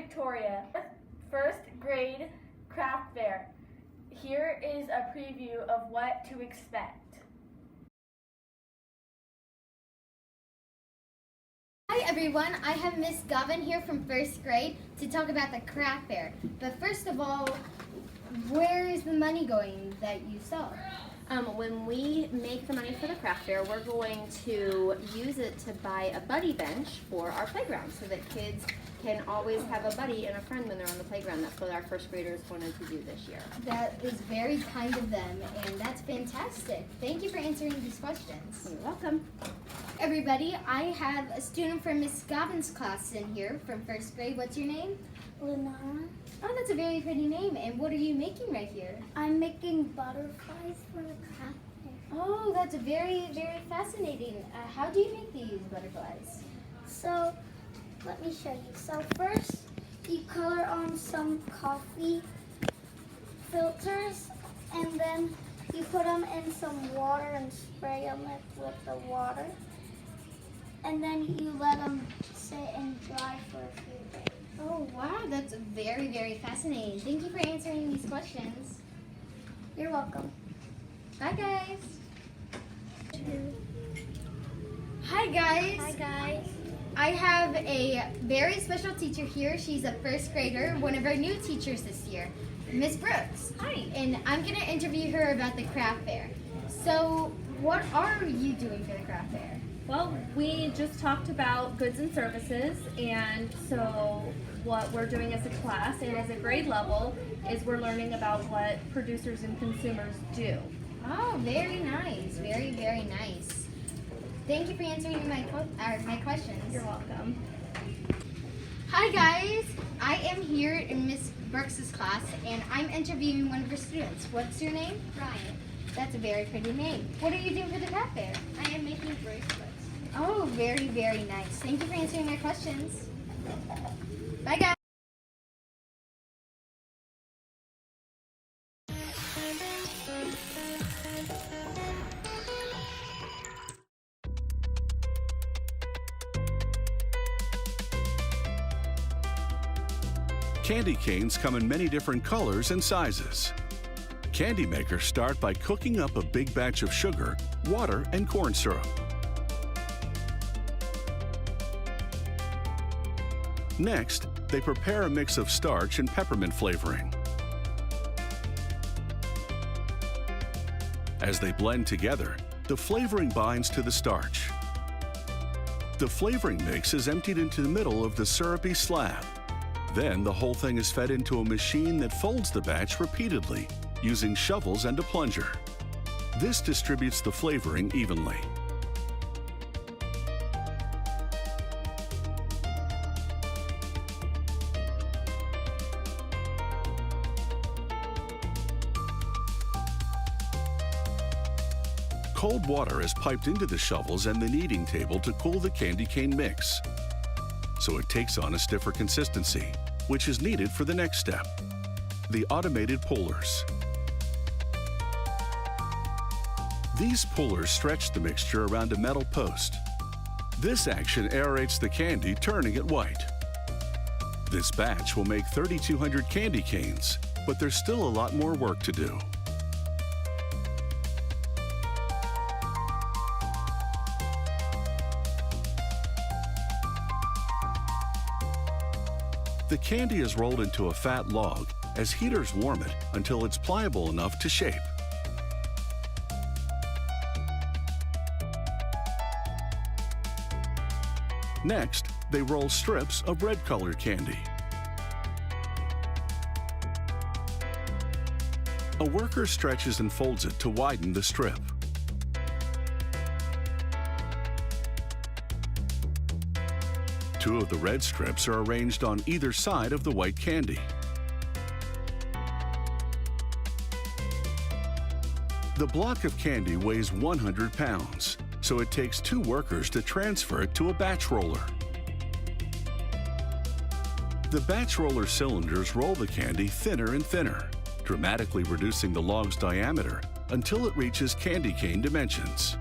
Victoria, first grade craft fair. Here is a preview of what to expect. Hi everyone, I have Miss Govin here from first grade to talk about the craft fair. But first of all, where is the money going that you sell? When we make the money for the craft fair, we're going to use it to buy a buddy bench for our playground so that kids can always have a buddy and a friend when they're on the playground. That's what our first graders wanted to do this year. That is very kind of them, and that's fantastic. Thank you for answering these questions. You're welcome. Everybody, I have a student from Miss Govin's class in here from first grade. What's your name? Lenara. Oh, that's a very pretty name. And what are you making right here? I'm making butterflies for the craft fair. Oh, that's very, very fascinating. How do you make these butterflies? So, let me show you. So first, you color on some coffee filters, and then you put them in some water and spray them with the water. And then you let them sit and dry for a few days. Oh, wow, that's very, very fascinating. Thank you for answering these questions. You're welcome. Bye, guys. Hi, guys. Hi, guys. I have a very special teacher here. She's a first grader, one of our new teachers this year, Miss Brooks. Hi. And I'm going to interview her about the craft fair. So, what are you doing for the craft fair? Well, we just talked about goods and services, and so what we're doing as a class and as a grade level is we're learning about what producers and consumers do. Oh, very nice. Very, very nice. Thank you for answering my questions. You're welcome. Hi, guys. I am here in Miss Brooks' class, and I'm interviewing one of her students. What's your name? Ryan. That's a very pretty name. What are you doing for the craft fair? I am making bracelets. Oh, very, very nice. Thank you for answering my questions. Bye, guys. Candy canes come in many different colors and sizes. Candy makers start by cooking up a big batch of sugar, water, and corn syrup. Next, they prepare a mix of starch and peppermint flavoring. As they blend together, the flavoring binds to the starch. The flavoring mix is emptied into the middle of the syrupy slab. Then the whole thing is fed into a machine that folds the batch repeatedly, using shovels and a plunger. This distributes the flavoring evenly. Cold water is piped into the shovels and the kneading table to cool the candy cane mix, so it takes on a stiffer consistency, which is needed for the next step, the automated pullers. These pullers stretch the mixture around a metal post. This action aerates the candy, turning it white. This batch will make 3,200 candy canes, but there's still a lot more work to do. The candy is rolled into a fat log as heaters warm it until it's pliable enough to shape. Next, they roll strips of red-colored candy. A worker stretches and folds it to widen the strip. Two of the red strips are arranged on either side of the white candy. The block of candy weighs 100 pounds, so it takes 2 workers to transfer it to a batch roller. The batch roller cylinders roll the candy thinner and thinner, dramatically reducing the log's diameter until it reaches candy cane dimensions.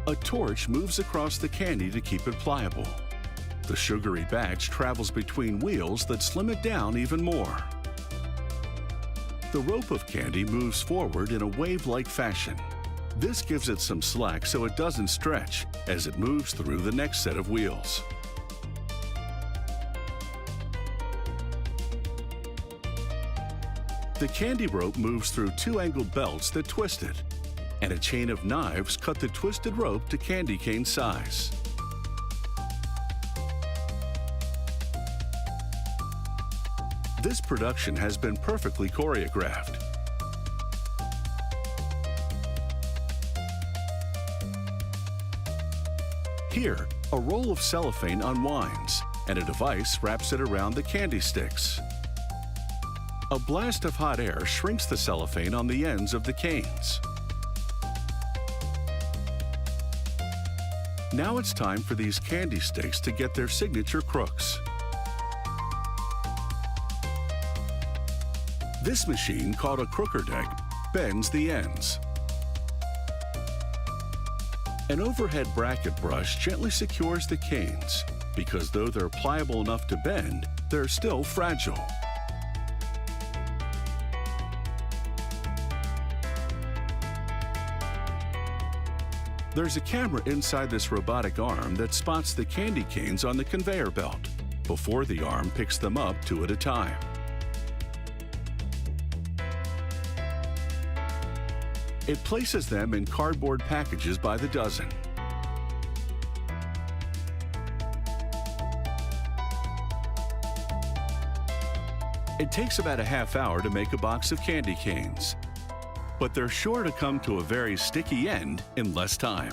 A torch moves across the candy to keep it pliable. the sugary batch travels between wheels that slim it down even more. The rope of candy moves forward in a wave-like fashion. This gives it some slack so it doesn't stretch as it moves through the next set of wheels. The candy rope moves through two angled belts that twist it, and a chain of knives cut the twisted rope to candy cane size. This production has been perfectly choreographed. Here, a roll of cellophane unwinds, and a device wraps it around the candy sticks. A blast of hot air shrinks the cellophane on the ends of the canes. Now it's time for these candy sticks to get their signature crooks. This machine, called a crooker deck, bends the ends. An overhead bracket brush gently secures the canes because though they're pliable enough to bend, they're still fragile. There's a camera inside this robotic arm that spots the candy canes on the conveyor belt before the arm picks them up two at a time. It places them in cardboard packages by the dozen. It takes about a half hour to make a box of candy canes, but they're sure to come to a very sticky end in less time.